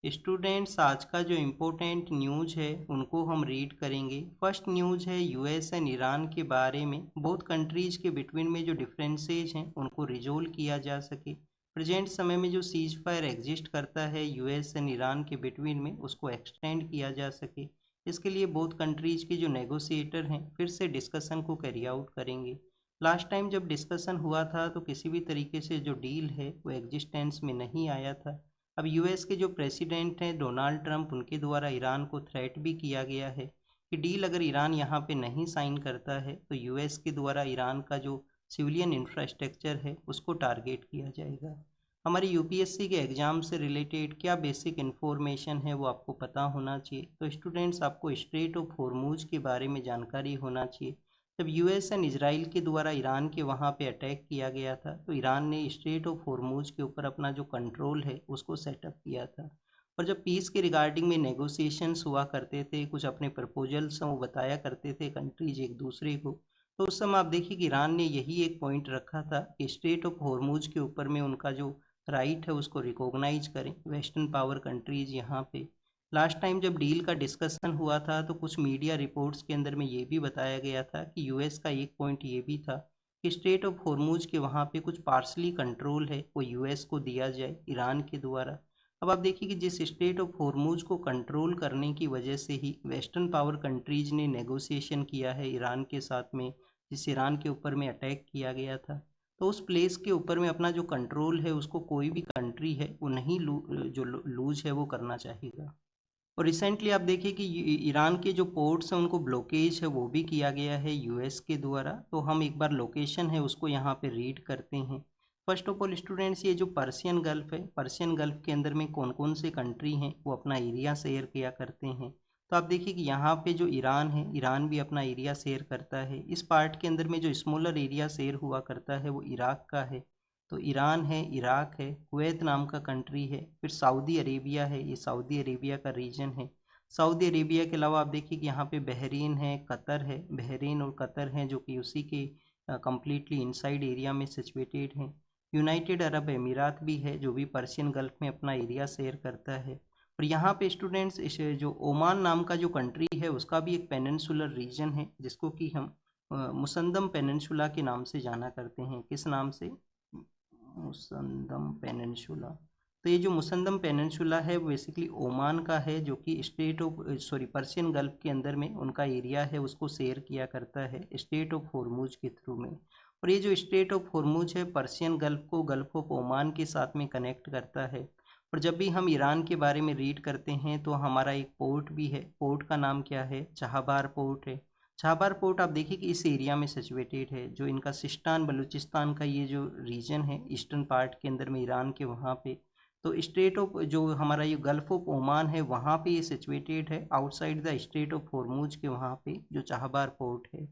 Students, आज का जो इम्पोर्टेंट न्यूज़ है उनको हम रीड करेंगे। फर्स्ट न्यूज़ है यूएस एंड ईरान के बारे में। बोथ कंट्रीज़ के बिटवीन में जो डिफरेंसेज हैं उनको रिजोल्व किया जा सके। प्रेजेंट समय में जो सीज फायर एग्जिस्ट करता है यूएस एंड ईरान के बिटवीन में, उसको एक्सटेंड किया जा सके। इसके लिए बोथ कंट्रीज़ के जो नेगोशिएटर हैं फिर से डिस्कशन को कैरी आउट करेंगे। लास्ट टाइम जब डिस्कशन हुआ था तो किसी भी तरीके से जो डील है वो एग्जिस्टेंस में नहीं आया था। अब यूएस के जो प्रेसिडेंट हैं डोनाल्ड ट्रंप, उनके द्वारा ईरान को थ्रेट भी किया गया है कि डील अगर ईरान यहाँ पे नहीं साइन करता है तो यूएस के द्वारा ईरान का जो सिविलियन इंफ्रास्ट्रक्चर है उसको टारगेट किया जाएगा। हमारे यूपीएससी के एग्ज़ाम से रिलेटेड क्या बेसिक इन्फॉर्मेशन है वो आपको पता होना चाहिए। तो स्टूडेंट्स, आपको स्ट्रेट ऑफ हॉर्मूज के बारे में जानकारी होना चाहिए। जब यूएस एंड इजराइल के द्वारा ईरान के वहाँ पे अटैक किया गया था तो ईरान ने स्ट्रेट ऑफ हॉर्मूज के ऊपर अपना जो कंट्रोल है उसको सेटअप किया था। और जब पीस के रिगार्डिंग में नेगोशिएशंस हुआ करते थे, कुछ अपने प्रपोजल्स वो बताया करते थे कंट्रीज एक दूसरे को, तो उस समय आप देखिए कि ईरान ने यही एक पॉइंट रखा था कि स्ट्रेट ऑफ हॉर्मूज के ऊपर में उनका जो राइट है उसको रिकॉग्नाइज करें वेस्टर्न पावर कंट्रीज यहाँ पे। लास्ट टाइम जब डील का डिस्कशन हुआ था तो कुछ मीडिया रिपोर्ट्स के अंदर में ये भी बताया गया था कि यूएस का एक पॉइंट ये भी था कि स्ट्रेट ऑफ हॉर्मूज के वहाँ पे कुछ पार्सली कंट्रोल है वो यूएस को दिया जाए ईरान के द्वारा। अब आप देखिए कि जिस स्ट्रेट ऑफ हॉर्मूज को कंट्रोल करने की वजह से ही वेस्टर्न पावर कंट्रीज ने नेगोशिएशन किया है ईरान के साथ में, जिस ईरान के ऊपर में अटैक किया गया था। तो उस प्लेस के ऊपर में अपना जो कंट्रोल है उसको कोई भी कंट्री है वो नहीं लूज है वो करना चाहेगा। और रिसेंटली आप देखिए कि ईरान के जो पोर्ट्स हैं उनको ब्लॉकेज है वो भी किया गया है यूएस के द्वारा। तो हम एक बार लोकेशन है उसको यहाँ पे रीड करते हैं। फर्स्ट ऑफ ऑल स्टूडेंट्स, ये जो पर्शियन गल्फ है, पर्शियन गल्फ के अंदर में कौन कौन से कंट्री हैं वो अपना एरिया शेयर किया करते हैं। तो आप देखिए कि यहाँ पे जो ईरान है, ईरान भी अपना एरिया शेयर करता है। इस पार्ट के अंदर में जो स्मॉलर एरिया शेयर हुआ करता है वो इराक का है। तो ईरान है, इराक है, कुवैत नाम का कंट्री है, फिर सऊदी अरेबिया है, ये सऊदी अरेबिया का रीजन है। सऊदी अरेबिया के अलावा आप देखिए कि यहाँ पे बहरीन है, कतर है, बहरीन और कतर हैं जो कि उसी के कम्प्लीटली इनसाइड एरिया में सिचुएटेड हैं। यूनाइटेड अरब अमीरात भी है जो भी पर्शियन गल्फ में अपना एरिया शेयर करता है। और यहाँ पे स्टूडेंट्स जो ओमान नाम का जो कंट्री है उसका भी एक पेनिनसुलर रीजन है जिसको कि हम मुसंदम पेनिनसुला के नाम से जाना करते हैं। किस नाम से? Musandam peninsula. तो ये जो मुसंदम पेनिनसुला है वो बेसिकली ओमान का है जो कि स्टेट ऑफ पर्शियन गल्फ के अंदर में उनका एरिया है उसको शेयर किया करता है स्टेट ऑफ हॉर्मूज के थ्रू में। और ये जो स्टेट ऑफ हॉर्मूज है पर्शियन गल्फ को गल्फ ऑफ ओमान के साथ में कनेक्ट करता है। और जब भी हम ईरान के बारे में रीड करते हैं तो हमारा एक पोर्ट भी है, पोर्ट का नाम क्या है? चाहबार पोर्ट है। छाबर पोर्ट आप देखिए कि इस एरिया में सिचुएटेड है, जो इनका सिस्तान बलूचिस्तान का ये जो रीजन है ईस्टर्न पार्ट के अंदर में ईरान के वहाँ पे। तो स्टेट ऑफ जो हमारा ये गल्फ ऑफ ओमान है वहाँ पे ये सिचुएटेड है outside the state of Hormuz के वहाँ पे जो चाहबार पोर्ट है।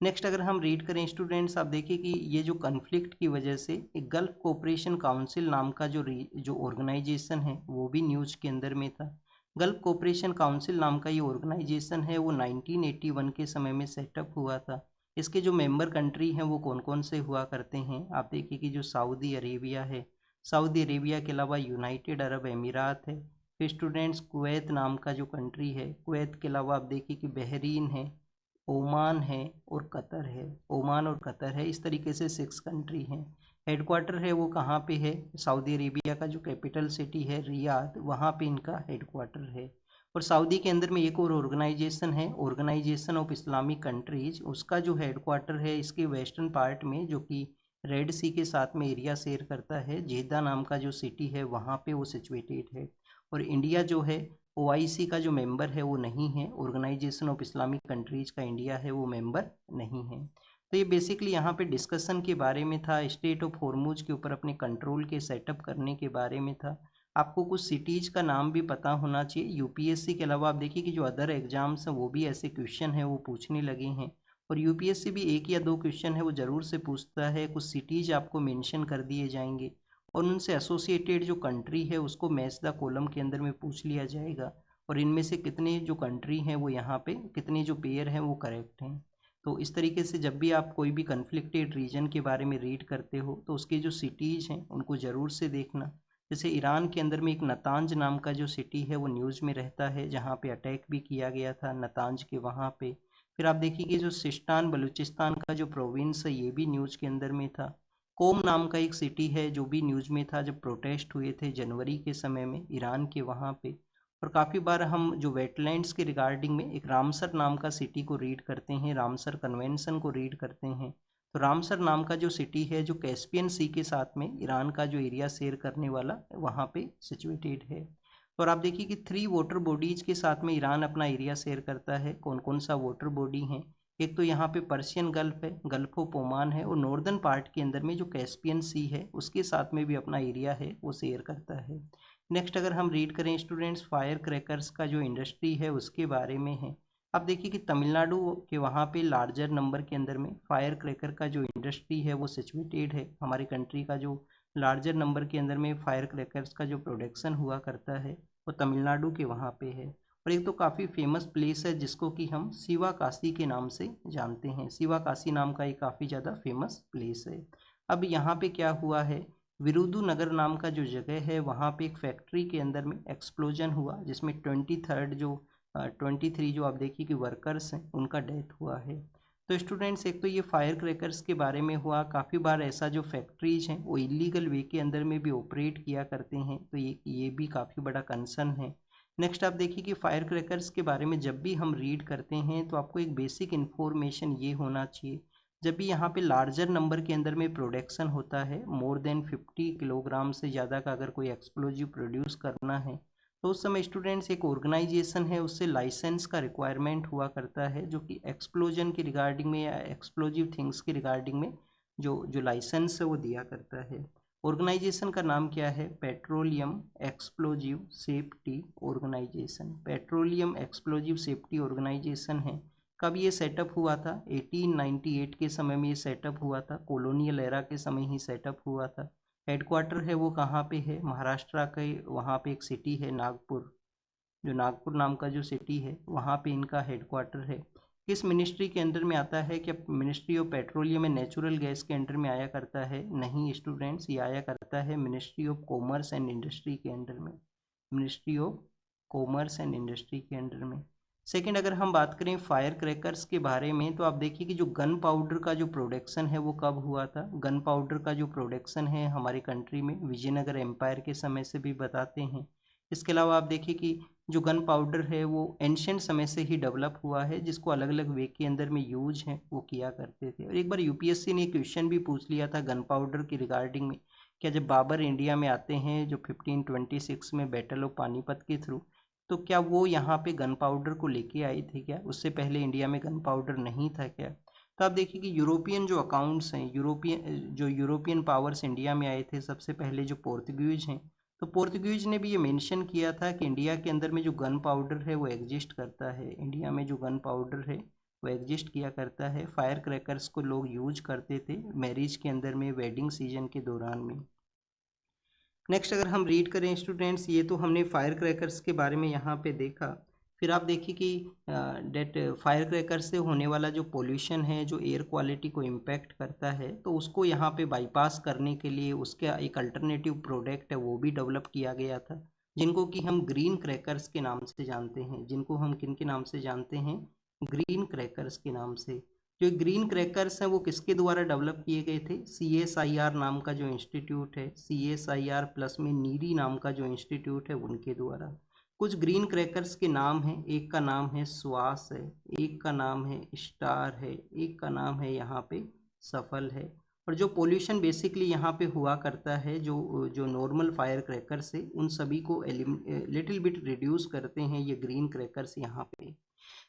नेक्स्ट अगर हम रीड करें स्टूडेंट्स, आप देखिए कि ये जो कन्फ्लिक्ट की वजह से एक गल्फ कोऑपरेशन काउंसिल नाम का जो ऑर्गेनाइजेशन है वो भी न्यूज़ के अंदर में था। गल्फ कोऑपरेशन काउंसिल नाम का ये ऑर्गेनाइजेशन है वो 1981 के समय में सेटअप हुआ था। इसके जो मेंबर कंट्री हैं वो कौन कौन से हुआ करते हैं? आप देखिए कि जो सऊदी अरेबिया है, सऊदी अरेबिया के अलावा यूनाइटेड अरब अमीरात है, फिर स्टूडेंट्स कुवैत नाम का जो कंट्री है, कुवैत के अलावा आप देखिए कि बहरीन है, ओमान है और कतर है। ओमान और कतर है, इस तरीके से 6 कंट्री हैं। हेडक्वार्टर है वो कहाँ पे है? सऊदी अरेबिया का जो कैपिटल सिटी है रियाद, वहाँ पे इनका हेडक्वार्टर है। और सऊदी के अंदर में एक और ऑर्गेनाइजेशन है, ऑर्गेनाइजेशन ऑफ इस्लामिक कंट्रीज, उसका जो हेडक्वार्टर है इसके वेस्टर्न पार्ट में जो कि रेड सी के साथ में एरिया शेयर करता है, जेद्दा नाम का जो सिटी है वहाँ पे वो सिचुएटेड है। और इंडिया जो है ओआईसी का जो मेंबर है वो नहीं है, ऑर्गेनाइजेशन ऑफ इस्लामिक कंट्रीज का इंडिया है वो मेंबर नहीं है। तो ये बेसिकली यहाँ पे डिस्कशन के बारे में था, स्टेट ऑफ हॉर्मूज के ऊपर अपने कंट्रोल के सेटअप करने के बारे में था। आपको कुछ सिटीज़ का नाम भी पता होना चाहिए। यूपीएससी के अलावा आप देखिए कि जो अदर एग्जाम्स हैं वो भी ऐसे क्वेश्चन हैं वो पूछने लगे हैं। और यूपीएससी भी 1 या 2 क्वेश्चन है वो ज़रूर से पूछता है, कुछ सिटीज़ आपको मेंशन कर दिए जाएंगे और उनसे एसोसिएटेड जो कंट्री है उसको मैच द कॉलम के अंदर में पूछ लिया जाएगा। और इनमें से कितने जो कंट्री हैं वो यहाँ पे कितने जो पेयर हैं वो करेक्ट हैं। तो इस तरीके से जब भी आप कोई भी कन्फ्लिक्टेड रीजन के बारे में रीड करते हो तो उसके जो सिटीज़ हैं उनको ज़रूर से देखना। जैसे ईरान के अंदर में एक नतांज नाम का जो सिटी है वो न्यूज़ में रहता है, जहाँ पे अटैक भी किया गया था नतांज के वहाँ पे। फिर आप देखिए कि जो सिस्तान बलूचिस्तान का जो प्रोविंस है ये भी न्यूज़ के अंदर में था। कोम नाम का एक सिटी है जो भी न्यूज़ में था जब प्रोटेस्ट हुए थे जनवरी के समय में ईरान के वहाँ पे। और काफ़ी बार हम जो वेटलैंड्स के रिगार्डिंग में एक रामसर नाम का सिटी को रीड करते हैं, रामसर कन्वेंशन को रीड करते हैं। तो रामसर नाम का जो सिटी है जो कैस्पियन सी के साथ में ईरान का जो एरिया शेयर करने वाला वहाँ पे सिचुएटेड है। और आप देखिए कि 3 वाटर बॉडीज के साथ में ईरान अपना एरिया शेयर करता है। कौन कौन सा वाटर बॉडी है? एक तो यहाँ पे पर्शियन गल्फ है, गल्फ ऑफ ओमान है, और नॉर्दर्न पार्ट के अंदर में जो कैस्पियन सी है उसके साथ में भी अपना एरिया है वो शेयर करता है। नेक्स्ट अगर हम रीड करें स्टूडेंट्स, फायर क्रैकर्स का जो इंडस्ट्री है उसके बारे में है। आप देखिए कि तमिलनाडु के वहाँ पे लार्जर नंबर के अंदर में फायर क्रैकर का जो इंडस्ट्री है वो सिचुएटेड है। हमारी कंट्री का जो लार्जर नंबर के अंदर में फायर क्रैकर्स का जो प्रोडक्शन हुआ करता है वो तमिलनाडु के वहाँ पे है। और एक तो काफ़ी फेमस प्लेस है जिसको कि हम शिवाकाशी के नाम से जानते हैं। शिवाकाशी नाम का एक काफ़ी ज़्यादा फेमस प्लेस है। अब यहाँ पे क्या हुआ है, विरुधुनगर नाम का जो जगह है वहाँ पे एक फैक्ट्री के अंदर में एक्सप्लोजन हुआ जिसमें 23 जो आप देखिए कि वर्कर्स हैं उनका डेथ हुआ है। तो स्टूडेंट्स एक तो ये फायर क्रैकर्स के बारे में हुआ। काफ़ी बार ऐसा जो फैक्ट्रीज हैं वो इलीगल वे के अंदर में भी ऑपरेट किया करते हैं, तो ये भी काफ़ी बड़ा कंसर्न है। नेक्स्ट आप देखिए कि फायर क्रैकर्स के बारे में जब भी हम रीड करते हैं तो आपको एक बेसिक इन्फॉर्मेशन ये होना चाहिए, जब भी यहाँ पे लार्जर नंबर के अंदर में प्रोडक्शन होता है, मोर देन 50 किलोग्राम से ज़्यादा का अगर कोई एक्सप्लोजिव प्रोड्यूस करना है तो उस समय स्टूडेंट्स एक ऑर्गेनाइजेशन है उससे लाइसेंस का रिक्वायरमेंट हुआ करता है, जो कि एक्सप्लोजन के रिगार्डिंग में या एक्सप्लोजिव थिंग्स के रिगार्डिंग में जो जो लाइसेंस है वो दिया करता है। ऑर्गेनाइजेशन का नाम क्या है? Petroleum explosive safety organisation. Petroleum explosive safety organisation है। कब ये सेटअप हुआ था? 1898 के समय में ये सेटअप हुआ था, कॉलोनियल एरा के समय ही सेटअप हुआ था। हेडक्वार्टर है वो कहाँ पे है? महाराष्ट्र के वहाँ पे एक सिटी है नागपुर, जो नागपुर नाम का जो सिटी है वहाँ पे इनका हेडक्वार्टर है। किस मिनिस्ट्री के अंडर में आता है? क्या ministry of petroleum and natural gas के अंडर में आया करता है? नहीं स्टूडेंट्स, ये आया करता है ministry of commerce and industry के अंडर में। Ministry of commerce and industry के अंडर में। सेकंड अगर हम बात करें फायर क्रैकर्स के बारे में तो आप देखिए कि जो गन पाउडर का जो प्रोडक्शन है वो कब हुआ था? गन पाउडर का जो प्रोडक्शन है हमारी कंट्री में विजयनगर एम्पायर के समय से भी बताते हैं। इसके अलावा आप देखिए कि जो गन पाउडर है वो एंशियंट समय से ही डेवलप हुआ है, जिसको अलग अलग वे के अंदर में यूज है वो किया करते थे। और एक बार यूपीएससी ने क्वेश्चन भी पूछ लिया था गन पाउडर की रिगार्डिंग में, क्या जब बाबर इंडिया में आते हैं जो 1526 में बैटल ऑफ पानीपत के थ्रू, तो क्या वो यहाँ पे गन पाउडर को लेके आए थे क्या? उससे पहले इंडिया में गन पाउडर नहीं था क्या? तो आप देखिए कि यूरोपियन जो अकाउंट्स हैं, यूरोपियन पावर्स इंडिया में आए थे सबसे पहले जो पोर्तुगीज हैं, तो पोर्तुगीज ने भी ये मेंशन किया था कि इंडिया के अंदर में जो गन पाउडर है वो एग्जिस्ट करता है। इंडिया में जो गन पाउडर है वो एग्जिस्ट किया करता है। फायर क्रैकर्स को लोग यूज करते थे मैरिज के अंदर में, वेडिंग सीजन के दौरान में। नेक्स्ट अगर हम रीड करें स्टूडेंट्स, ये तो हमने फायर क्रैकर्स के बारे में यहाँ पे देखा। फिर आप देखिए कि डेट फायर क्रैकर से होने वाला जो पोल्यूशन है जो एयर क्वालिटी को इम्पैक्ट करता है, तो उसको यहाँ पे बाईपास करने के लिए उसका एक अल्टरनेटिव प्रोडक्ट है वो भी डेवलप किया गया था, जिनको कि हम ग्रीन क्रैकर्स के नाम से जानते हैं। जिनको हम किन के नाम से जानते हैं? ग्रीन क्रैकर्स के नाम से। जो ग्रीन क्रैकर्स हैं वो किसके द्वारा डेवलप किए गए थे? CSIR नाम का जो इंस्टीट्यूट है, CSIR प्लस में नीरी नाम का जो इंस्टीट्यूट है उनके द्वारा। कुछ ग्रीन क्रैकर्स के नाम हैं, एक का नाम है श्वास है, एक का नाम है स्टार है, एक का नाम है यहाँ पे सफल है। और जो पोल्यूशन बेसिकली यहाँ पे हुआ करता है, जो जो नॉर्मल फायर क्रैकर्स है उन सभी को लिटिल बिट रिड्यूस करते हैं ये ग्रीन क्रैकर्स यहाँ पे।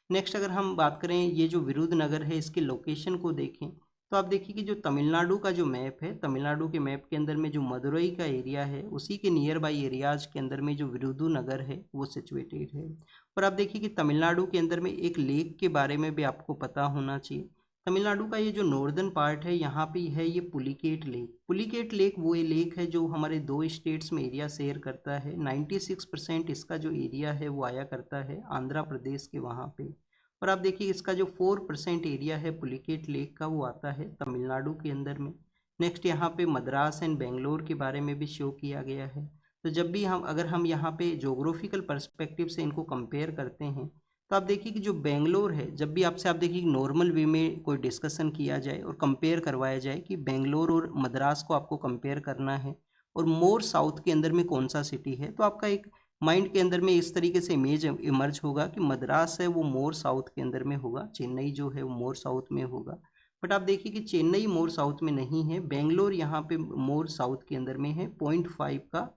नेक्स्ट अगर हम बात करें ये जो विरुधनगर है इसके लोकेशन को देखें, तो आप देखिए कि जो तमिलनाडु का जो मैप है, तमिलनाडु के मैप के अंदर में जो मदुरई का एरिया है उसी के नियर बाई एरियाज के अंदर में जो विरुधुनगर है वो सिचुएटेड है। और आप देखिए कि तमिलनाडु के अंदर में एक लेक के बारे में भी आपको पता होना चाहिए। तमिलनाडु का ये जो नॉर्दर्न पार्ट है यहाँ पे है ये पुलिकेट लेक। पुलिकेट लेक वो ये लेक है जो हमारे 2 स्टेट्स में एरिया शेयर करता है। 96% इसका जो एरिया है वो आया करता है आंध्र प्रदेश के वहाँ पे। और आप देखिए इसका जो 4% एरिया है पुलिकेट लेक का वो आता है तमिलनाडु के अंदर में। नेक्स्ट यहाँ पे मद्रास एंड बेंगलोर के बारे में भी शो किया गया है। तो जब भी हम अगर हम यहाँ पे जोग्राफिकल पर्सपेक्टिव से इनको कंपेयर करते हैं तो आप देखिए कि जो बेंगलोर है, जब भी आपसे आप देखिए नॉर्मल वे में कोई डिस्कशन किया जाए और कंपेयर करवाया जाए कि बेंगलोर और मद्रास को आपको कंपेयर करना है और मोर साउथ के अंदर में कौन सा सिटी है, तो आपका एक माइंड के अंदर में इस तरीके से इमेज इमर्ज होगा कि मद्रास है वो मोर साउथ के अंदर में होगा, चेन्नई जो है वो मोर साउथ में होगा। बट आप देखिए कि चेन्नई मोर साउथ में नहीं है, बेंगलोर यहाँ पे मोर साउथ के अंदर में है, 0.5 का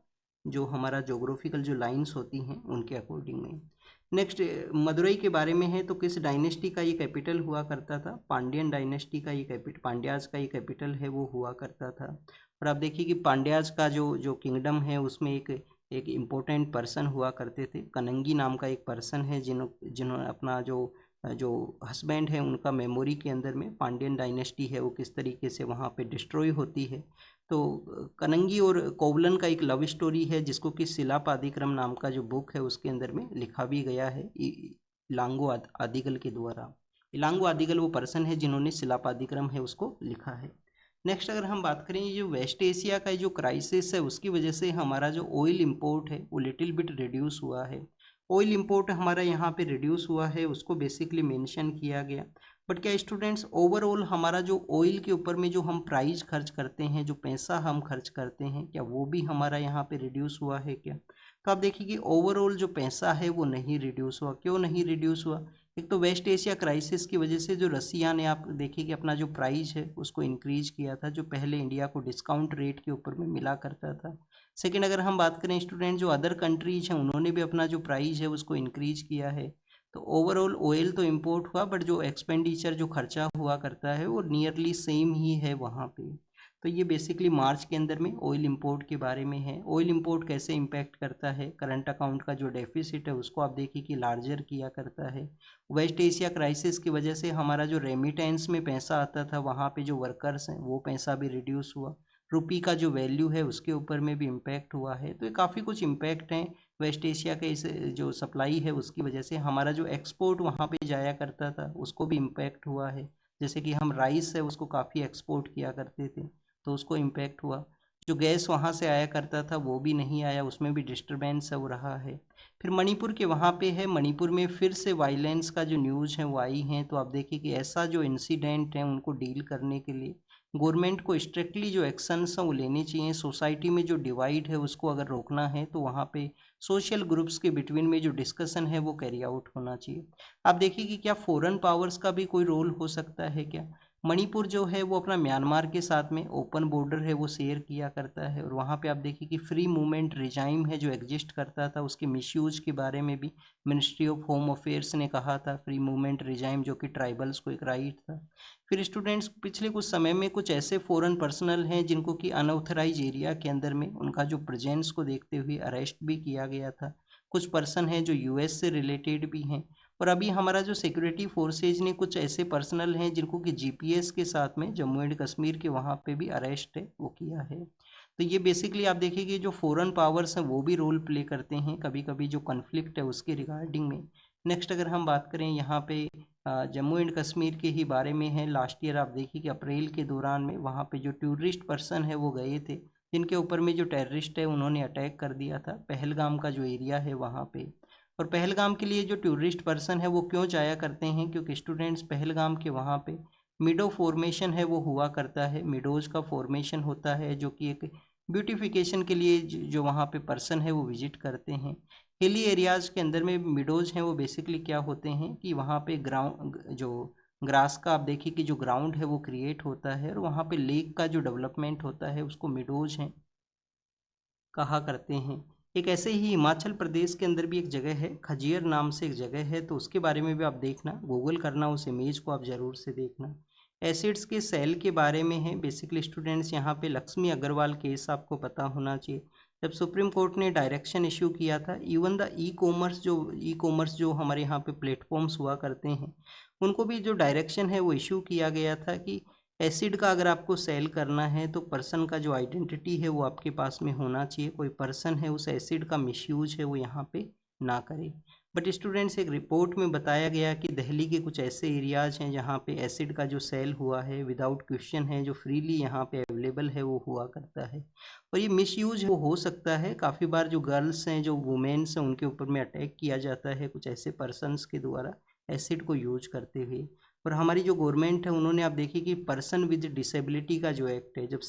जो हमारा जोग्राफिकल जो लाइंस होती हैं उनके अकॉर्डिंग में। नेक्स्ट मदुरई के बारे में है, तो किस डायनेस्टी का ये कैपिटल हुआ करता था, पांड्यन डायनेस्टी का ये कैपिटल, पांड्याज का ये कैपिटल है वो हुआ करता था। और आप देखिए कि पांड्याज का जो जो किंगडम है उसमें एक इम्पोर्टेंट पर्सन हुआ करते थे, कनंगी नाम का एक पर्सन है जिन्होंने अपना जो जो हस्बैंड है उनका मेमोरी के अंदर में पांड्यन डायनेस्टी है वो किस तरीके से वहाँ पे डिस्ट्रॉय होती है। तो कनंगी और कोवलन का एक लव स्टोरी है जिसको कि शिलापादिक्रम नाम का जो बुक है उसके अंदर में लिखा भी गया है इलांगो आदिगल के द्वारा। इलांगो आदिगल वो पर्सन है जिन्होंने शिलापादिक्रम है उसको लिखा है। नेक्स्ट अगर हम बात करें जो वेस्ट एशिया का जो क्राइसिस है उसकी वजह से हमारा जो ऑयल इंपोर्ट है वो लिटिल बिट रिड्यूस हुआ है। ऑयल इंपोर्ट हमारा यहाँ पे रिड्यूस हुआ है उसको बेसिकली मेंशन किया गया। बट क्या स्टूडेंट्स ओवरऑल हमारा जो ऑयल के ऊपर में जो हम प्राइस खर्च करते हैं, जो पैसा हम खर्च करते हैं, क्या वो भी हमारा यहाँ पे रिड्यूस हुआ है क्या? तो आप देखिए कि ओवरऑल जो पैसा है वो नहीं रिड्यूस हुआ। क्यों नहीं रिड्यूस हुआ? एक तो वेस्ट एशिया क्राइसिस की वजह से जो रसिया ने आप देखिए कि अपना जो प्राइस है उसको इंक्रीज किया था, जो पहले इंडिया को डिस्काउंट रेट के ऊपर में मिला करता था। सेकेंड अगर हम बात करें स्टूडेंट, जो अदर कंट्रीज हैं उन्होंने भी अपना जो प्राइस है उसको इंक्रीज किया है। तो ओवरऑल ऑयल तो इम्पोर्ट हुआ बट जो एक्सपेंडिचर जो खर्चा हुआ करता है वो नियरली सेम ही है वहाँ पे। तो ये बेसिकली मार्च के अंदर में ऑयल इंपोर्ट के बारे में है। ऑयल इंपोर्ट कैसे इम्पैक्ट करता है, करंट अकाउंट का जो डेफिसिट है उसको आप देखिए कि लार्जर किया करता है। वेस्ट एशिया क्राइसिस की वजह से हमारा जो रेमिटेंस में पैसा आता था वहाँ पे जो वर्कर्स हैं वो पैसा भी रिड्यूस हुआ। रुपी का जो वैल्यू है उसके ऊपर में भी इम्पैक्ट हुआ है। तो ये काफ़ी कुछ इम्पैक्ट हैं वेस्ट एशिया के इस जो सप्लाई है उसकी वजह से। हमारा जो एक्सपोर्ट वहाँ पे जाया करता था उसको भी इम्पैक्ट हुआ है। जैसे कि हम राइस है उसको काफ़ी एक्सपोर्ट किया करते थे तो उसको इम्पैक्ट हुआ। जो गैस वहाँ से आया करता था वो भी नहीं आया, उसमें भी डिस्टरबेंस हो रहा है। फिर मणिपुर के वहाँ पे है, मणिपुर में फिर से वायलेंस का जो न्यूज़ है वो आई हैं। तो आप देखिए कि ऐसा जो इंसिडेंट है उनको डील करने के लिए गवर्नमेंट को स्ट्रिक्टली जो एक्शंस हैं वो लेने चाहिए। सोसाइटी में जो डिवाइड है उसको अगर रोकना है तो वहाँ पे सोशल ग्रुप्स के बिटवीन में जो डिस्कशन है वो कैरी आउट होना चाहिए। आप देखिए कि क्या फॉरेन पावर्स का भी कोई रोल हो सकता है क्या? मणिपुर जो है वो अपना म्यांमार के साथ में ओपन बॉर्डर है वो शेयर किया करता है और वहाँ पे आप देखिए कि फ्री मूवमेंट रिजाइम है जो एग्जिस्ट करता था उसके मिसयूज के बारे में भी मिनिस्ट्री ऑफ होम अफेयर्स ने कहा था, फ्री मूवमेंट रिजाइम जो कि ट्राइबल्स को एक राइट था। फिर स्टूडेंट्स पिछले कुछ समय में कुछ ऐसे फॉरेन पर्सनल हैं जिनको कि अनऑथराइज एरिया के अंदर में उनका जो प्रेजेंस को देखते हुए अरेस्ट भी किया गया था। कुछ पर्सन हैं जो यूएस से रिलेटेड भी हैं। और अभी हमारा जो सिक्योरिटी फोर्सेज ने कुछ ऐसे पर्सनल हैं जिनको कि जीपीएस के साथ में जम्मू एंड कश्मीर के वहाँ पे भी अरेस्ट है वो किया है। तो ये बेसिकली आप देखिए कि जो फॉरेन पावर्स हैं वो भी रोल प्ले करते हैं कभी कभी जो कन्फ्लिक्ट है उसके रिगार्डिंग में। नेक्स्ट अगर हम बात करें यहाँ पे जम्मू एंड कश्मीर के ही बारे में है। लास्ट ईयर आप देखिए कि अप्रैल के दौरान में वहाँ पे जो टूरिस्ट पर्सन है वो गए थे जिनके ऊपर में जो टेररिस्ट है उन्होंने अटैक कर दिया था पहलगाम का जो एरिया है वहाँ पे। और पहलगाम के लिए जो टूरिस्ट पर्सन है वो क्यों जाया करते हैं, क्योंकि स्टूडेंट्स पहलगाम के वहाँ पे मिडो फॉर्मेशन है वो हुआ करता है, मिडोज का फॉर्मेशन होता है जो कि एक ब्यूटिफिकेशन के लिए जो वहाँ पे पर्सन है वो विजिट करते हैं। हिली एरियाज़ के अंदर में मिडोज हैं वो बेसिकली क्या होते हैं कि वहाँ पे ग्राउंड जो ग्रास का आप देखिए कि जो ग्राउंड है वो क्रिएट होता है और वहाँ पे लेक का जो डेवलपमेंट होता है उसको मिडोज हैं कहा करते हैं। एक ऐसे ही हिमाचल प्रदेश के अंदर भी एक जगह है, खजियर नाम से एक जगह है, तो उसके बारे में भी आप देखना, गूगल करना, उस इमेज को आप ज़रूर से देखना। एसिड्स के सेल के बारे में है बेसिकली स्टूडेंट्स। यहाँ पे लक्ष्मी अग्रवाल केस आपको पता होना चाहिए। जब सुप्रीम कोर्ट ने डायरेक्शन इशू किया था, इवन द ई कॉमर्स जो हमारे यहाँ पे प्लेटफॉर्म्स हुआ करते हैं उनको भी जो डायरेक्शन है वो इशू किया गया था कि एसिड का अगर आपको सेल करना है तो पर्सन का जो आइडेंटिटी है वो आपके पास में होना चाहिए। कोई पर्सन है उस एसिड का मिसयूज है वो यहाँ पे ना करे। बट स्टूडेंट्स, एक रिपोर्ट में बताया गया कि दिल्ली के कुछ ऐसे एरियाज हैं जहाँ पे एसिड का जो सेल हुआ है विदाउट क्वेश्चन है, जो फ्रीली यहाँ पे अवेलेबल है वो हुआ करता है। और ये मिसयूज वो हो सकता है, काफ़ी बार जो गर्ल्स हैं, जो वुमेन्स हैं, उनके ऊपर में अटैक किया जाता है कुछ ऐसे पर्सनस के द्वारा एसिड को यूज करते हुए। और हमारी जो गवर्नमेंट है उन्होंने, आप देखिए कि पर्सन विद डिसेबिलिटी का जो एक्ट है, जब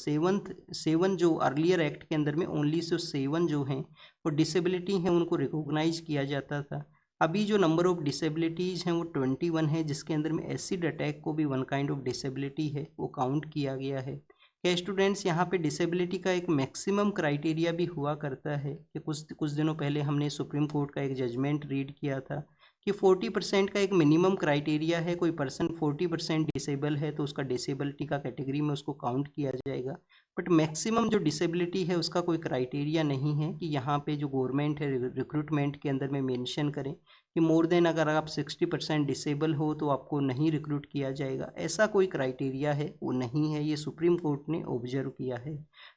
सेवन जो अर्लियर एक्ट के अंदर में ओनली सो 7 जो हैं वो डिसेबिलिटी हैं उनको रिकॉग्नाइज किया जाता था। अभी जो नंबर ऑफ डिसेबिलिटीज़ हैं वो 21 है, जिसके अंदर में एसिड अटैक को भी वन काइंड ऑफ डिसेबिलिटी है वो काउंट किया गया है। क्या स्टूडेंट्स, यहाँ पे डिसेबिलिटी का एक मैक्सिमम क्राइटेरिया भी हुआ करता है कि कुछ कुछ दिनों पहले हमने सुप्रीम कोर्ट का एक जजमेंट रीड किया था कि 40% का एक मिनिमम क्राइटेरिया है। कोई पर्सन 40% डिसेबल है तो उसका डिसेबिलिटी का कैटेगरी में उसको काउंट किया जाएगा। बट मैक्सिमम जो डिसेबिलिटी है उसका कोई क्राइटेरिया नहीं है कि यहाँ पे जो गवर्नमेंट है रिक्रूटमेंट के अंदर में मेंशन करें कि मोर देन अगर आप 60% डिसेबल हो तो आपको नहीं रिक्रूट किया जाएगा। ऐसा कोई क्राइटेरिया है वो नहीं है, ये सुप्रीम कोर्ट ने ऑब्जर्व किया है।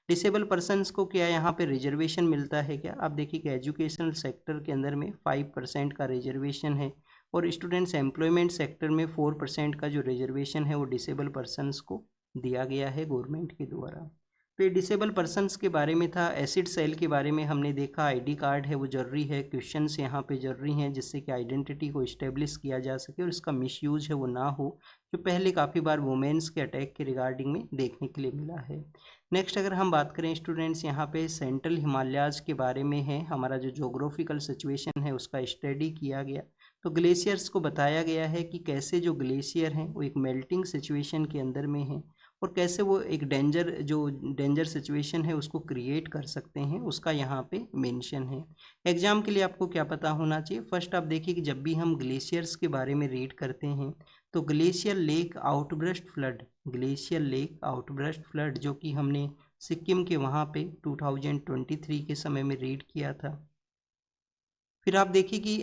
डिसेबल पर्सनस को क्या यहाँ पे रिजर्वेशन मिलता है क्या? आप देखिए कि एजुकेशनल सेक्टर के अंदर में 5% का रिजर्वेशन है और स्टूडेंट्स एम्प्लॉयमेंट सेक्टर में 4% का जो रिजर्वेशन है वो डिसेबल पर्सनस को दिया गया है गवर्नमेंट के द्वारा। तो ये डिसेबल पर्सनस के बारे में था। एसिड सेल के बारे में हमने देखा, आईडी कार्ड है वो जरूरी है, क्वेश्चंस यहाँ पे जरूरी हैं जिससे कि आइडेंटिटी को इस्टेब्लिश किया जा सके और इसका मिसयूज है वो ना हो, जो पहले काफ़ी बार वुमेन्स के अटैक के रिगार्डिंग में देखने के लिए मिला है। नेक्स्ट अगर हम बात करें स्टूडेंट्स, यहाँ पे सेंट्रल हिमालयाज के बारे में है, हमारा जो जोग्राफिकल सिचुएशन है उसका स्टडी किया गया। तो ग्लेशियर्स को बताया गया है कि कैसे जो ग्लेशियर हैं वो एक मेल्टिंग सिचुएशन के अंदर में है और कैसे वो एक डेंजर सिचुएशन है उसको क्रिएट कर सकते हैं, उसका यहाँ पे मेंशन है। एग्जाम के लिए आपको क्या पता होना चाहिए? फर्स्ट आप देखिए कि जब भी हम ग्लेशियर्स के बारे में रीड करते हैं तो ग्लेशियर लेक आउटब्रस्ट फ्लड जो कि हमने सिक्किम के वहाँ पे 2023 के समय में रीड किया था। फिर आप देखिए कि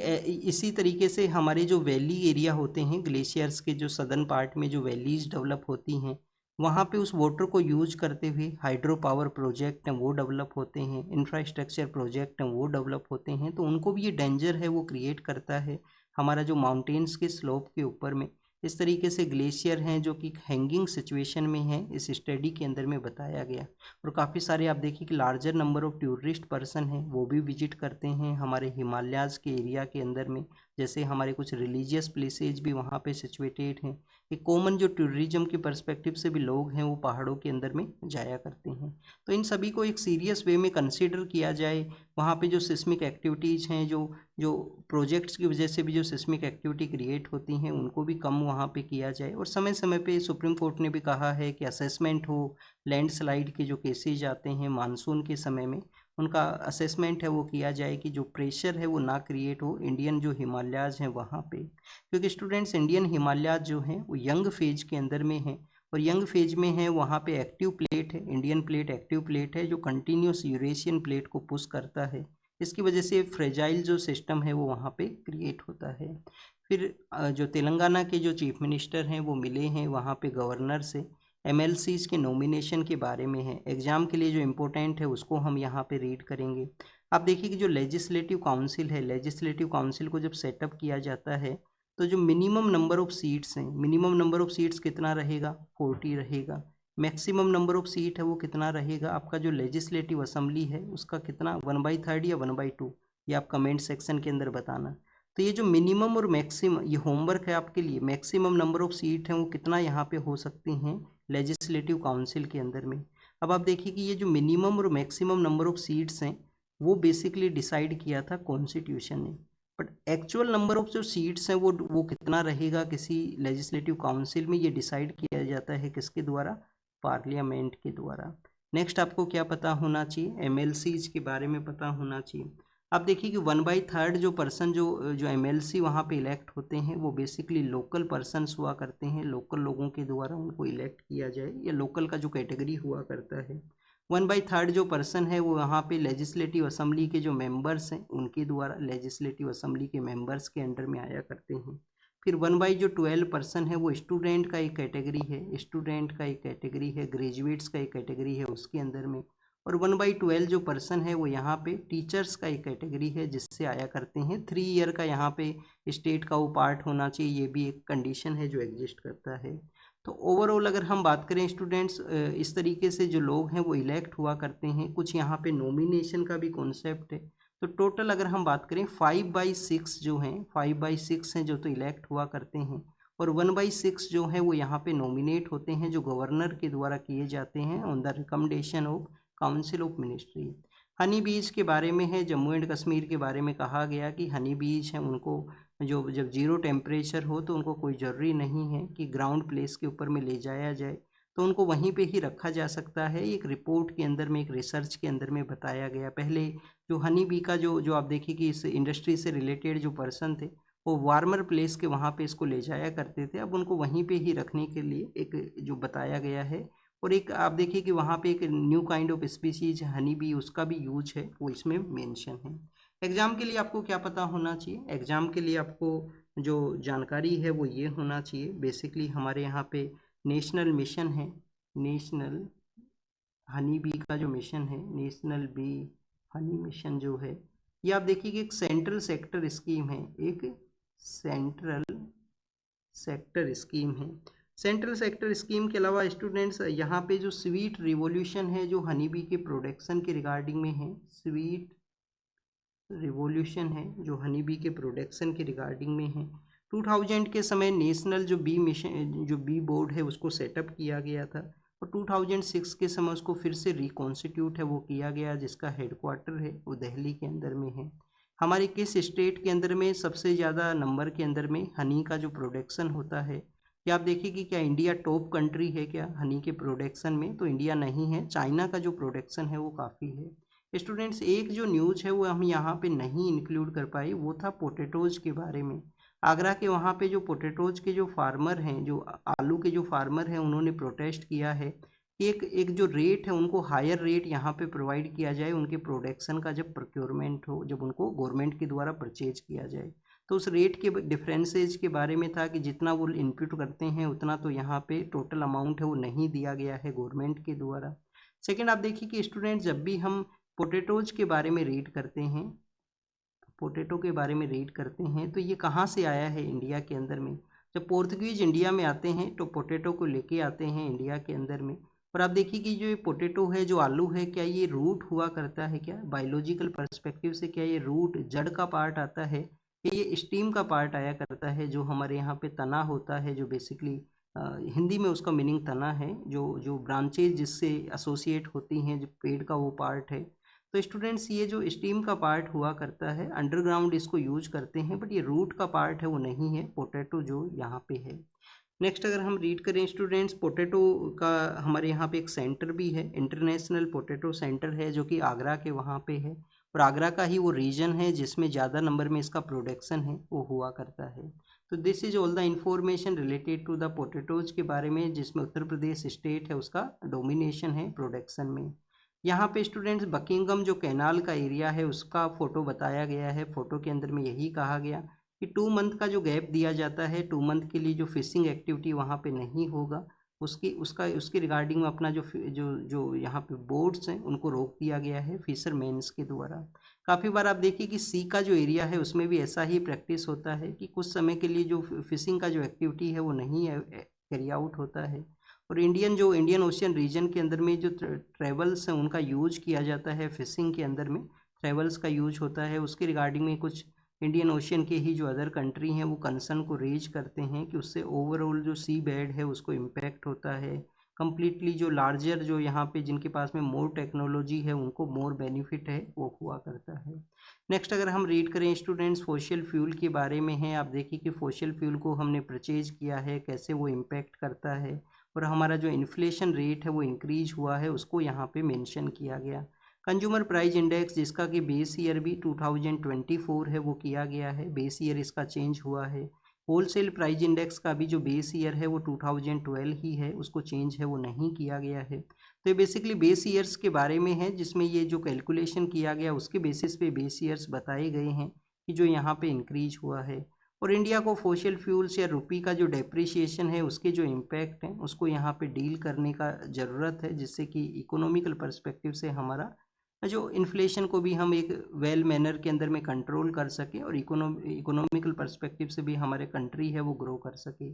इसी तरीके से हमारे जो वैली एरिया होते हैं ग्लेशियर्स के, जो सदर्न पार्ट में जो वैलीज डेवलप होती हैं वहाँ पे उस वाटर को यूज करते हुए हाइड्रो पावर प्रोजेक्ट हैं वो डेवलप होते हैं, इंफ्रास्ट्रक्चर प्रोजेक्ट हैं वो डेवलप होते हैं, तो उनको भी ये डेंजर है वो क्रिएट करता है हमारा जो माउंटेन्स के स्लोप के ऊपर में। इस तरीके से ग्लेशियर हैं जो कि हैंगिंग सिचुएशन में हैं, इस स्टडी के अंदर में बताया गया। और काफ़ी सारे आप देखिए कि larger number of tourist person हैं वो भी विजिट करते हैं हमारे हिमालयाज़ के एरिया के अंदर में, जैसे हमारे कुछ रिलीजियस प्लेसेज भी वहाँ पे सिचुएटेड हैं। एक कॉमन जो टूरिज्म के पर्सपेक्टिव से भी लोग हैं वो पहाड़ों के अंदर में जाया करते हैं। तो इन सभी को एक सीरियस वे में कंसीडर किया जाए। वहाँ पे जो सिस्मिक एक्टिविटीज़ हैं, जो जो प्रोजेक्ट्स की वजह से भी जो सिस्मिक एक्टिविटी क्रिएट होती हैं उनको भी कम वहाँ पे किया जाए। और समय समय पे सुप्रीम कोर्ट ने भी कहा है कि असेसमेंट हो, लैंडस्लाइड के जो केसेज आते हैं मानसून के समय में उनका असेसमेंट है वो किया जाए कि जो प्रेशर है वो ना क्रिएट हो इंडियन जो हिमालयाज़ हैं वहाँ पे। क्योंकि स्टूडेंट्स, इंडियन हिमालयाज़ जो हैं वो यंग फेज के अंदर में हैं और यंग फेज में है वहाँ पे एक्टिव प्लेट है, इंडियन प्लेट एक्टिव प्लेट है जो कंटिन्यूस यूरेशियन प्लेट को पुश करता है। इसकी वजह से फ्रेजाइल जो सिस्टम है वो वहाँ पे क्रिएट होता है। फिर जो तेलंगाना के जो चीफ मिनिस्टर हैं वो मिले हैं वहाँ पे गवर्नर से, एमएलसीज के नॉमिनेशन के बारे में है। एग्जाम के लिए जो इम्पोर्टेंट है उसको हम यहाँ पे रीड करेंगे। आप देखिए कि जो लेजिस्लेटिव काउंसिल है, लेजिस्लेटिव काउंसिल को जब सेटअप किया जाता है तो जो मिनिमम नंबर ऑफ सीट्स हैं, मिनिमम नंबर ऑफ सीट्स कितना रहेगा? 40 रहेगा। मैक्सिमम नंबर ऑफ सीट है वो कितना रहेगा? आपका जो लेजिस्लेटिव असेंबली है उसका कितना, 1/3 या 1/2? ये आप कमेंट सेक्शन के अंदर बताना। तो ये जो मिनिमम और मैक्सिमम, ये होमवर्क है आपके लिए, मैक्सिमम नंबर ऑफ सीट हैं वो कितना यहाँ पे हो सकती हैं लेजिस्लेटिव काउंसिल के अंदर में। अब आप देखिए कि ये जो मिनिमम और मैक्सिमम नंबर ऑफ सीट्स हैं वो बेसिकली डिसाइड किया था कॉन्स्टिट्यूशन ने। बट एक्चुअल नंबर ऑफ जो सीट्स हैं वो कितना रहेगा किसी लेजिस्लेटिव काउंसिल में, ये डिसाइड किया जाता है किसके द्वारा? पार्लियामेंट के द्वारा। नेक्स्ट आपको क्या पता होना चाहिए? एमएलसीज के बारे में पता होना चाहिए। आप देखिए कि 1/3 जो पर्सन जो जो एमएलसी वहाँ पे इलेक्ट होते हैं वो बेसिकली लोकल पर्सनस हुआ करते हैं, लोकल लोगों के द्वारा उनको इलेक्ट किया जाए, या लोकल का जो कैटेगरी हुआ करता है। 1/3 जो पर्सन है वो यहाँ पे लेजिस्लेटिव असेंबली के जो मेंबर्स हैं उनके द्वारा लेजिस्लेटिव असेंबली के मेंबर्स के अंडर में आया करते हैं। फिर 1/12 पर्सन है वो स्टूडेंट का एक कैटेगरी है, स्टूडेंट का एक कैटेगरी है, ग्रेजुएट्स का एक कैटेगरी है उसके अंदर में। और 1/12 जो पर्सन है वो यहाँ पे टीचर्स का एक कैटेगरी है जिससे आया करते हैं। 3 ईयर का यहाँ पे स्टेट का वो पार्ट होना चाहिए, ये भी एक कंडीशन है जो एग्जिस्ट करता है। तो ओवरऑल अगर हम बात करें स्टूडेंट्स, इस तरीके से जो लोग हैं वो इलेक्ट हुआ करते हैं। कुछ यहाँ पे नॉमिनेशन का भी कॉन्सेप्ट है। तो टोटल अगर हम बात करें 5/6 जो हैं, 5/6 हैं जो तो इलेक्ट हुआ करते हैं, और 1/6 जो है वो यहाँ पे नॉमिनेट होते हैं जो गवर्नर के द्वारा किए जाते हैं on the recommendation of council of ministry. Honey बीज के बारे में है, जम्मू एंड कश्मीर के बारे में कहा गया कि हनी बीज है उनको जो जब जीरो टेम्परेचर हो तो उनको कोई ज़रूरी नहीं है कि ग्राउंड प्लेस के ऊपर में ले जाया जाए, तो उनको वहीं पे ही रखा जा सकता है। एक रिपोर्ट के अंदर में, एक रिसर्च के अंदर में बताया गया। पहले जो हनी बी का जो आप देखिए कि इस इंडस्ट्री से रिलेटेड जो पर्सन थे वो वार्मर प्लेस के वहाँ पे इसको ले जाया करते थे, अब उनको वहीं पे ही रखने के लिए एक जो बताया गया है। और एक आप देखिए कि वहाँ पे एक new kind of species honey bee, उसका भी यूज है वो इसमें मेंशन है। एग्जाम के लिए आपको क्या पता होना चाहिए? एग्जाम के लिए आपको जो जानकारी है वो ये होना चाहिए, बेसिकली हमारे यहाँ पे नेशनल मिशन है, नेशनल हनी बी का जो मिशन है, नेशनल बी हनी मिशन जो है, ये आप देखिए कि एक सेंट्रल सेक्टर स्कीम है, एक सेंट्रल सेक्टर स्कीम है। सेंट्रल सेक्टर स्कीम के अलावा स्टूडेंट्स यहाँ पे जो स्वीट रिवॉल्यूशन है जो हनी बी के प्रोडक्शन के रिगार्डिंग में है, स्वीट रिवॉल्यूशन है जो हनी बी के प्रोडक्शन के रिगार्डिंग में है। 2000 के समय नेशनल जो बी मिशन जो बी बोर्ड है उसको सेटअप किया गया था, और 2006 के समय उसको फिर से रिकॉन्स्टिट्यूट है वो किया गया, जिसका हेडक्वार्टर है वो दिल्ली के अंदर में है। हमारे किस स्टेट के अंदर में सबसे ज़्यादा नंबर के अंदर में हनी का जो प्रोडक्शन होता है, क्या आप देखिए कि क्या इंडिया टॉप कंट्री है क्या हनी के प्रोडक्शन में? तो इंडिया नहीं है, चाइना का जो प्रोडक्शन है वो काफ़ी है। स्टूडेंट्स एक जो न्यूज़ है वो हम यहाँ पे नहीं इंक्लूड कर पाए, वो था पोटैटोज के बारे में। आगरा के वहाँ पे जो पोटैटोज के जो फार्मर हैं, जो आलू के जो फार्मर हैं, उन्होंने प्रोटेस्ट किया है कि एक जो रेट है उनको हायर रेट यहाँ पे प्रोवाइड किया जाए उनके प्रोडक्शन का, जब प्रोक्योरमेंट हो, जब उनको गवर्नमेंट के द्वारा परचेज किया जाए। तो उस रेट के डिफरेंसेज के बारे में था कि जितना वो इनपुट करते हैं उतना तो यहाँ पे टोटल अमाउंट है वो नहीं दिया गया है गवर्नमेंट के द्वारा। सेकेंड, आप देखिए कि स्टूडेंट जब भी हम पोटैटोज के बारे में रीड करते हैं, पोटैटो के बारे में रीड करते हैं, तो ये कहाँ से आया है इंडिया के अंदर में? जब पोर्तुगीज इंडिया में आते हैं तो पोटैटो को लेके आते हैं इंडिया के अंदर में। और आप देखिए कि जो ये पोटैटो है, जो आलू है, क्या ये रूट हुआ करता है क्या बायोलॉजिकल पर्सपेक्टिव से? क्या ये रूट जड़ का पार्ट आता है या ये स्टीम का पार्ट आया करता है? जो हमारे यहाँ पे तना होता है, जो बेसिकली हिंदी में उसका मीनिंग तना है, जो जो ब्रांचेज जिससे एसोसिएट होती हैं, जो पेड़ का वो पार्ट है। तो स्टूडेंट्स ये जो स्टीम का पार्ट हुआ करता है, अंडरग्राउंड इसको यूज करते हैं, बट ये रूट का पार्ट है वो नहीं है पोटैटो जो यहाँ पे है। नेक्स्ट अगर हम रीड करें स्टूडेंट्स, पोटैटो का हमारे यहाँ पे एक सेंटर भी है, इंटरनेशनल पोटैटो सेंटर है, जो कि आगरा के वहाँ पे है, और आगरा का ही वो रीजन है जिसमें ज़्यादा नंबर में इसका प्रोडक्शन है वो हुआ करता है। तो this is all the information related to the potatoes के बारे में, जिसमें उत्तर प्रदेश स्टेट है उसका डोमिनेशन है प्रोडक्शन में। यहाँ पे स्टूडेंट्स बकिंगम जो कैनाल का एरिया है उसका फोटो बताया गया है। फोटो के अंदर में यही कहा गया कि 2 मंथ का जो गैप दिया जाता है, 2 मंथ के लिए जो फिशिंग एक्टिविटी वहाँ पे नहीं होगा, उसके रिगार्डिंग में अपना जो यहाँ पे बोट्स हैं उनको रोक दिया गया है फिशरमैन्स के द्वारा। काफ़ी बार आप देखिए कि सी का जो एरिया है उसमें भी ऐसा ही प्रैक्टिस होता है कि कुछ समय के लिए जो फिशिंग का जो एक्टिविटी है वो नहीं कैरी आउट होता है। और इंडियन ओशियन रीजन के अंदर में जो ट्रेवल्स हैं उनका यूज किया जाता है, फिशिंग के अंदर में ट्रेवल्स का यूज होता है, उसके रिगार्डिंग में कुछ इंडियन ओशियन के ही जो अदर कंट्री हैं वो कंसर्न को रेज करते हैं कि उससे ओवरऑल जो सी बेड है उसको इम्पैक्ट होता है कम्प्लीटली। जो लार्जर जो यहाँ पे जिनके पास में मोर टेक्नोलॉजी है उनको मोर बेनिफिट है वो हुआ करता है। नेक्स्ट अगर हम रीड करें स्टूडेंट्स, फॉसिल फ्यूल के बारे में है। आप देखिए कि फॉसिल फ्यूल को हमने परचेज किया है, कैसे वो इम्पैक्ट करता है, और हमारा जो इन्फ्लेशन रेट है वो इंक्रीज हुआ है उसको यहाँ पे मेंशन किया गया। कंज्यूमर प्राइस इंडेक्स जिसका कि बेस ईयर भी 2024 है वो किया गया है, बेस ईयर इसका चेंज हुआ है। होलसेल प्राइस इंडेक्स का भी जो बेस ईयर है वो 2012 ही है, उसको चेंज है वो नहीं किया गया है। तो ये बेसिकली बेस ईयर्स के बारे में है, जिसमें ये जो कैलकुलेशन किया गया उसके बेसिस पे बेस ईयर्स बताए गए हैं कि जो यहाँ पे इंक्रीज हुआ है। और इंडिया को फॉसिल फ्यूल्स या रुपी का जो डेप्रिसिएशन है उसके जो इम्पैक्ट हैं उसको यहाँ पे डील करने का ज़रूरत है, जिससे कि इकोनॉमिकल पर्सपेक्टिव से हमारा जो इन्फ्लेशन को भी हम एक वेल मैनर के अंदर में कंट्रोल कर सके और इकोनॉमिकल पर्सपेक्टिव से भी हमारे कंट्री है वो ग्रो कर सके।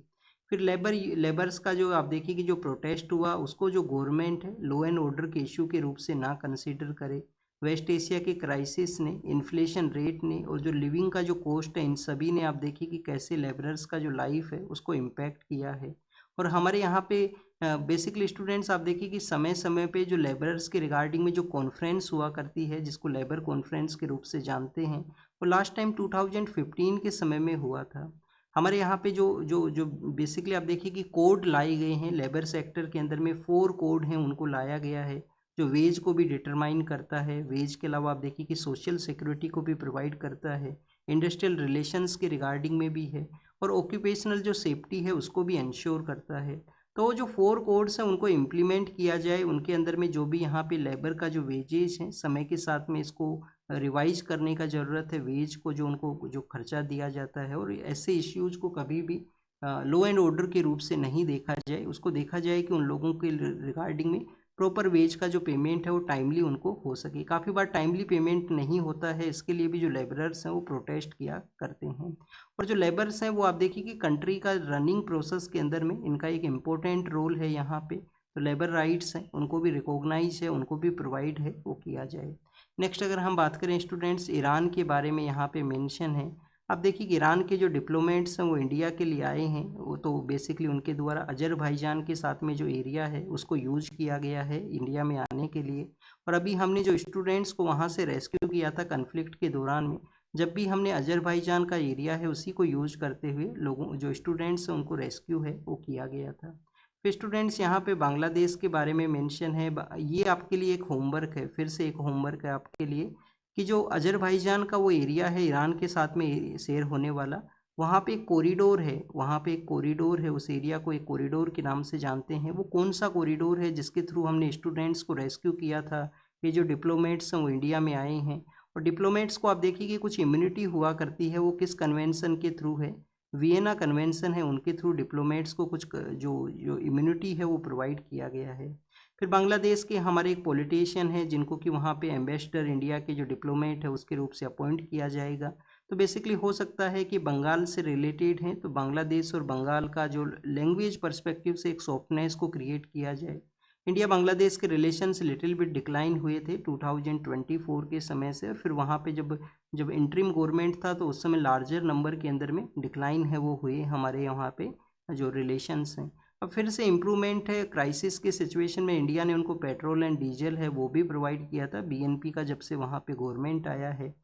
फिर लेबर्स का जो आप देखिए कि जो प्रोटेस्ट हुआ उसको जो गवर्नमेंट है लॉ एंड ऑर्डर के इशू के रूप से ना कंसीडर करे। वेस्ट एशिया के क्राइसिस ने, इन्फ्लेशन रेट ने और जो लिविंग का जो कॉस्ट है, इन सभी ने आप देखिए कि कैसे लेबरर्स का जो लाइफ है उसको इम्पैक्ट किया है। और हमारे यहाँ पे बेसिकली स्टूडेंट्स आप देखिए कि समय समय पे जो लेबरर्स के रिगार्डिंग में जो कॉन्फ्रेंस हुआ करती है, जिसको लेबर कॉन्फ्रेंस के रूप से जानते हैं, वो लास्ट टाइम 2015 के समय में हुआ था। हमारे यहाँ पे जो जो जो बेसिकली आप देखिए कि कोड लाए गए हैं लेबर सेक्टर के अंदर में, 4 कोड हैं उनको लाया गया है, जो वेज को भी डिटरमाइन करता है। वेज के अलावा आप देखिए कि सोशल सिक्योरिटी को भी प्रोवाइड करता है, इंडस्ट्रियल रिलेशंस के रिगार्डिंग में भी है, और ऑक्यूपेशनल जो सेफ्टी है उसको भी इंश्योर करता है। तो जो 4 कोड्स हैं उनको इम्प्लीमेंट किया जाए, उनके अंदर में जो भी यहाँ पे लेबर का जो वेजेस हैं समय के साथ में इसको रिवाइज करने का ज़रूरत है, वेज को जो उनको जो खर्चा दिया जाता है, और ऐसे इश्यूज को कभी भी लॉ एंड ऑर्डर के रूप से नहीं देखा जाए, उसको देखा जाए कि उन लोगों के रिगार्डिंग में प्रॉपर वेज का जो पेमेंट है वो टाइमली उनको हो सके। काफ़ी बार टाइमली पेमेंट नहीं होता है, इसके लिए भी जो लेबरर्स हैं वो प्रोटेस्ट किया करते हैं। और जो लेबर्स हैं वो आप देखिए कि कंट्री का रनिंग प्रोसेस के अंदर में इनका एक इम्पोर्टेंट रोल है यहाँ पे। तो लेबर राइट्स हैं उनको भी रिकॉग्नाइज है, उनको भी प्रोवाइड है, वो किया जाए। नेक्स्ट अगर हम बात करें स्टूडेंट्स, ईरान के बारे में यहाँ पे मेंशन है। अब देखिए कि ईरान के जो डिप्लोमेट्स हैं वो इंडिया के लिए आए हैं, वो तो बेसिकली उनके द्वारा अजरबैजान के साथ में जो एरिया है उसको यूज किया गया है इंडिया में आने के लिए। और अभी हमने जो स्टूडेंट्स को वहाँ से रेस्क्यू किया था कन्फ्लिक्ट के दौरान में, जब भी हमने अजरबैजान का एरिया है उसी को यूज करते हुए लोगों जो स्टूडेंट्स हैं उनको रेस्क्यू है वो किया गया था। फिर स्टूडेंट्स यहाँ पे बांग्लादेश के बारे में मेंशन है, ये आपके लिए एक होमवर्क है, फिर से एक होमवर्क है आपके लिए, कि जो अजरबैजान का वो एरिया है ईरान के साथ में शेयर होने वाला, वहाँ पे एक कॉरिडोर है, वहाँ पे एक कॉरिडोर है, उस एरिया को एक कॉरिडोर के नाम से जानते हैं। वो कौन सा कॉरिडोर है जिसके थ्रू हमने स्टूडेंट्स को रेस्क्यू किया था? ये जो डिप्लोमेट्स हैं वो इंडिया में आए हैं, और डिप्लोमेट्स को आप देखिए कि कुछ इम्यूनिटी हुआ करती है, वो किस कन्वेंशन के थ्रू है? वियना कन्वेंशन है, उनके थ्रू डिप्लोमेट्स को कुछ जो जो इम्यूनिटी है वो प्रोवाइड किया गया है। फिर बांग्लादेश के हमारे एक पॉलिटिशियन है जिनको कि वहाँ पे एम्बेसडर इंडिया के जो डिप्लोमेट है उसके रूप से अपॉइंट किया जाएगा। तो बेसिकली हो सकता है कि बंगाल से रिलेटेड हैं, तो बांग्लादेश और बंगाल का जो लैंग्वेज पर्सपेक्टिव से एक सॉफ्टनेस को क्रिएट किया जाए। इंडिया बांग्लादेश के रिलेशंस लिटिल बिट डिक्लाइन हुए थे 2024 के समय से, और फिर वहाँ पे जब जब इंटरिम गवर्नमेंट था तो उस समय लार्जर नंबर के अंदर में डिक्लाइन है वो हुए हमारे यहाँ पे जो रिलेशंस हैं। अब फिर से इम्प्रूवमेंट है, क्राइसिस के सिचुएशन में इंडिया ने उनको पेट्रोल एंड डीजल है वो भी प्रोवाइड किया था बीएनपी का, जब से वहाँ पे गवर्नमेंट आया है।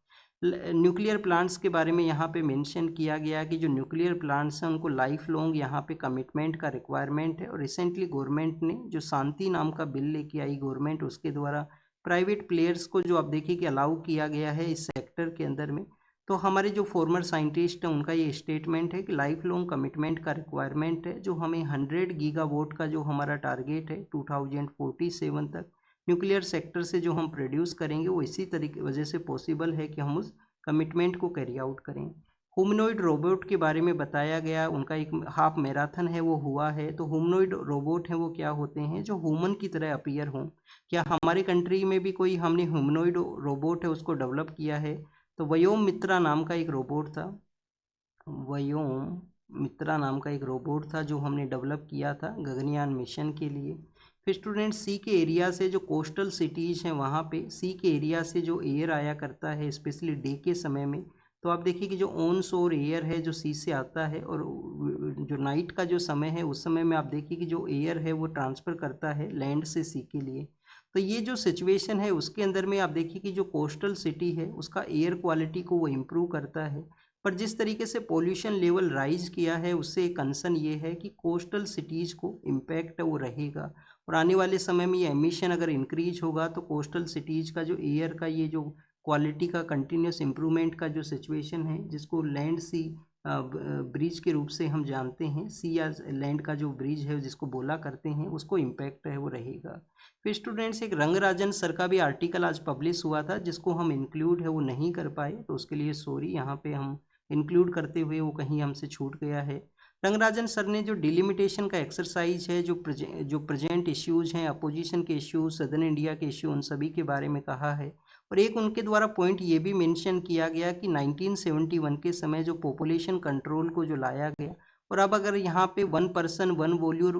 न्यूक्लियर प्लांट्स के बारे में यहाँ पे मेंशन किया गया कि जो न्यूक्लियर प्लांट्स हैं उनको लाइफ लॉन्ग यहाँ पे कमिटमेंट का रिक्वायरमेंट है, और रिसेंटली गवर्नमेंट ने जो शांति नाम का बिल लेके आई गवर्नमेंट, उसके द्वारा प्राइवेट प्लेयर्स को जो आप देखिए कि अलाउ किया गया है इस सेक्टर के अंदर में। तो हमारे जो फॉर्मर साइंटिस्ट हैं उनका ये स्टेटमेंट है कि लाइफ लॉन्ग कमिटमेंट का रिक्वायरमेंट है, जो हमें 100 गीगावाट का जो हमारा टारगेट है 2047 तक न्यूक्लियर सेक्टर से जो हम प्रोड्यूस करेंगे, वो इसी तरीके वजह से पॉसिबल है कि हम उस कमिटमेंट को कैरी आउट करें। ह्यूमनॉइड रोबोट के बारे में बताया गया, उनका एक हाफ मैराथन है वो हुआ है। तो ह्यूमनॉइड रोबोट हैं वो क्या होते हैं? जो ह्यूमन की तरह अपीयर हों। क्या हमारे कंट्री में भी कोई हमने ह्यूमनॉइड रोबोट है उसको डेवलप किया है? तो व्योम मित्रा नाम का एक रोबोट था, व्योम मित्रा नाम का एक रोबोट था जो हमने डेवलप किया था गगनयान मिशन के लिए। फिर स्टूडेंट, सी के एरिया से जो कोस्टल सिटीज़ हैं वहाँ पे सी के एरिया से जो एयर आया करता है स्पेशली डे के समय में, तो आप देखिए कि जो ऑन शोर एयर है जो सी से आता है, और जो नाइट का जो समय है उस समय में आप देखिए कि जो एयर है वो ट्रांसफ़र करता है लैंड से सी के लिए। तो ये जो सिचुएशन है उसके अंदर में आप देखिए कि जो कोस्टल सिटी है उसका एयर क्वालिटी को वो इम्प्रूव करता है। पर जिस तरीके से पोल्यूशन लेवल राइज किया है उससे एक कंसर्न ये है कि कोस्टल सिटीज़ को इम्पैक्ट वो रहेगा, और आने वाले समय में ये एमिशन अगर इंक्रीज होगा तो कोस्टल सिटीज़ का जो एयर का ये जो क्वालिटी का कंटिन्यूस इम्प्रूवमेंट का जो सिचुएशन है, जिसको लैंड सी ब्रिज के रूप से हम जानते हैं, सी या लैंड का जो ब्रिज है जिसको बोला करते हैं, उसको इम्पैक्ट है वो रहेगा। फिर स्टूडेंट्स, एक रंगराजन सर का भी आर्टिकल आज पब्लिश हुआ था जिसको हम इंक्लूड है वो नहीं कर पाए, तो उसके लिए सॉरी, यहाँ पे हम इंक्लूड करते हुए वो कहीं हमसे छूट गया है। रंगराजन सर ने जो डिलिमिटेशन का एक्सरसाइज है, जो प्रेजेंट इश्यूज हैं, अपोजिशन के इश्यूज, सदर्न इंडिया के इश्यू, उन सभी के बारे में कहा है। और एक उनके द्वारा पॉइंट ये भी मेंशन किया गया कि 1971 के समय जो पॉपुलेशन कंट्रोल को जो लाया गया, और अब अगर यहाँ पे 1 पर्सन 1 वॉल्यूर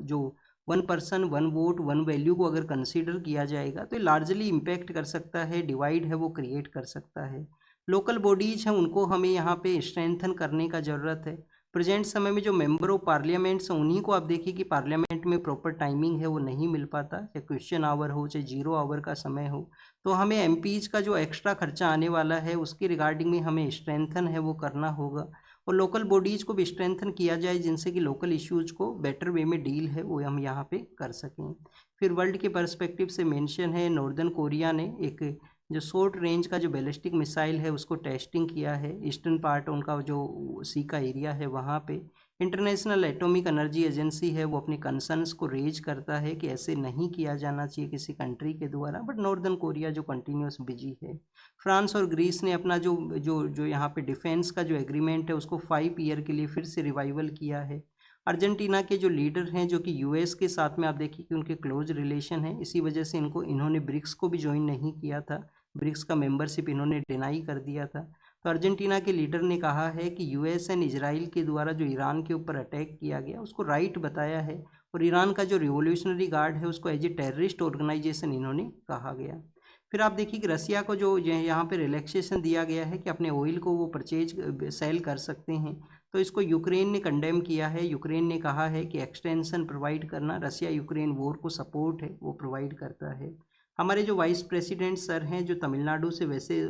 जो 1 पर्सन 1 वोट 1 वैल्यू को अगर कंसीडर किया जाएगा तो लार्जली इम्पैक्ट कर सकता है, डिवाइड है वो क्रिएट कर सकता है। लोकल बॉडीज हैं उनको हमें यहाँ पे स्ट्रेंथन करने का ज़रूरत है। प्रेजेंट समय में जो मेंबर ऑफ पार्लियामेंट्स हैं उन्हीं को आप देखिए कि पार्लियामेंट में प्रॉपर टाइमिंग है वो नहीं मिल पाता, चाहे क्वेश्चन आवर हो चाहे 0 आवर का समय हो। तो हमें एमपीज का जो एक्स्ट्रा खर्चा आने वाला है उसके रिगार्डिंग में हमें स्ट्रेंथन है वो करना होगा, और लोकल बॉडीज को भी स्ट्रेंथन किया जाए जिनसे कि लोकल इश्यूज को बेटर वे में डील है वो हम यहाँ पे कर सकें। फिर वर्ल्ड के पर्सपेक्टिव से मेंशन है, नॉर्दर्न कोरिया ने एक जो शॉर्ट रेंज का जो बैलिस्टिक मिसाइल है उसको टेस्टिंग किया है, ईस्टर्न पार्ट उनका जो सी का एरिया है वहाँ पे। इंटरनेशनल एटॉमिक एनर्जी एजेंसी है वो अपने कंसर्न्स को रेज करता है कि ऐसे नहीं किया जाना चाहिए किसी कंट्री के द्वारा, बट नॉर्दर्न कोरिया जो कंटिन्यूस बिजी है। फ्रांस और ग्रीस ने अपना जो जो जो यहाँ पे डिफेंस का जो एग्रीमेंट है उसको 5 ईयर के लिए फिर से रिवाइवल किया है। अर्जेंटीना के जो लीडर हैं जो कि यूएस के साथ में आप देखिए कि उनके क्लोज रिलेशन है, इसी वजह से इन्होंने ब्रिक्स को भी ज्वाइन नहीं किया था, ब्रिक्स का मेंबरशिप इन्होंने डिनाई कर दिया था। तो अर्जेंटीना के लीडर ने कहा है कि यूएस एंड इजराइल के द्वारा जो ईरान के ऊपर अटैक किया गया उसको राइट बताया है, और ईरान का जो रिवोल्यूशनरी गार्ड है उसको एज ए टेररिस्ट ऑर्गेनाइजेशन इन्होंने कहा गया। फिर आप देखिए कि रसिया को जो यहाँ पे रिलैक्सेशन दिया गया है कि अपने ऑयल को वो परचेज सेल कर सकते हैं, तो इसको यूक्रेन ने कंडेम किया है। यूक्रेन ने कहा है कि एक्सटेंशन प्रोवाइड करना रसिया यूक्रेन वॉर को सपोर्ट है वो प्रोवाइड करता है। हमारे जो वाइस प्रेसिडेंट सर हैं जो तमिलनाडु से वैसे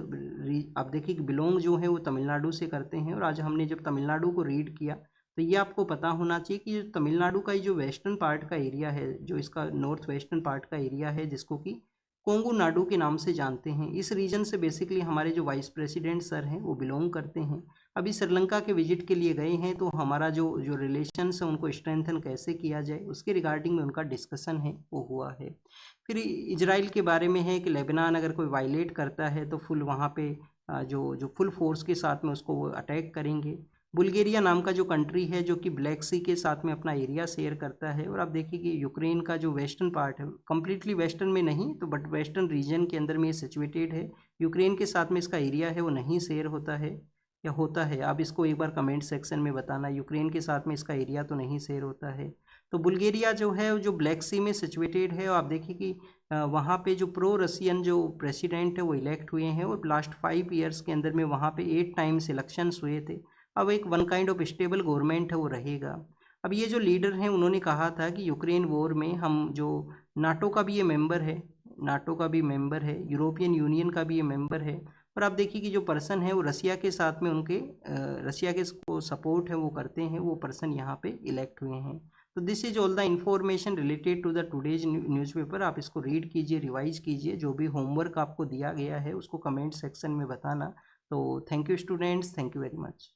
आप देखिए कि बिलोंग जो है वो तमिलनाडु से करते हैं, और आज हमने जब तमिलनाडु को रीड किया तो ये आपको पता होना चाहिए कि जो तमिलनाडु का जो वेस्टर्न पार्ट का एरिया है, जो इसका नॉर्थ वेस्टर्न पार्ट का एरिया है जिसको कि कोंगू नाडु के नाम से जानते हैं, इस रीजन से बेसिकली हमारे जो वाइस प्रेसिडेंट सर हैं वो बिलोंग करते हैं। अभी श्रीलंका के विजिट के लिए गए हैं, तो हमारा जो जो रिलेशंस है उनको स्ट्रेंथन कैसे किया जाए उसके रिगार्डिंग में उनका डिस्कशन है वो हुआ है। फिर इजराइल के बारे में है कि लेबनान अगर कोई वायलेट करता है तो फुल वहाँ पे जो जो फुल फोर्स के साथ में उसको वो अटैक करेंगे। बुल्गारिया नाम का जो कंट्री है जो कि ब्लैक सी के साथ में अपना एरिया शेयर करता है, और आप देखिए कि यूक्रेन का जो वेस्टर्न पार्ट है, कम्प्लीटली वेस्टर्न में नहीं तो बट वेस्टर्न रीजन के अंदर में ये सिचुएटेड है, यूक्रेन के साथ में इसका एरिया है वो नहीं शेयर होता है या होता है। आप इसको एक बार कमेंट सेक्शन में बताना, यूक्रेन के साथ में इसका एरिया तो नहीं शेयर होता है। तो बुल्गारिया जो है जो ब्लैक सी में सिचुएटेड है, और आप देखिए कि वहाँ पे जो प्रो रसियन जो प्रेसिडेंट है वो इलेक्ट हुए हैं, और लास्ट 5 ईयर्स के अंदर में वहाँ पे 8 टाइम्स इलेक्शंस हुए थे। अब एक one kind of stable government है वो रहेगा। अब ये जो लीडर हैं उन्होंने कहा था कि यूक्रेन वॉर में हम जो नाटो का भी ये मेंबर है, नाटो का भी मेंबर है, यूरोपियन यूनियन का भी ये मेंबर है, और आप देखिए कि जो पर्सन है वो रसिया के साथ में उनके रसिया के को सपोर्ट है वो करते हैं, वो पर्सन यहाँ पे इलेक्ट हुए हैं। तो this is all the information related to the today's newspaper. आप इसको रीड कीजिए, रिवाइज कीजिए, जो भी होमवर्क आपको दिया गया है उसको कमेंट सेक्शन में बताना। तो thank you students, thank you very much.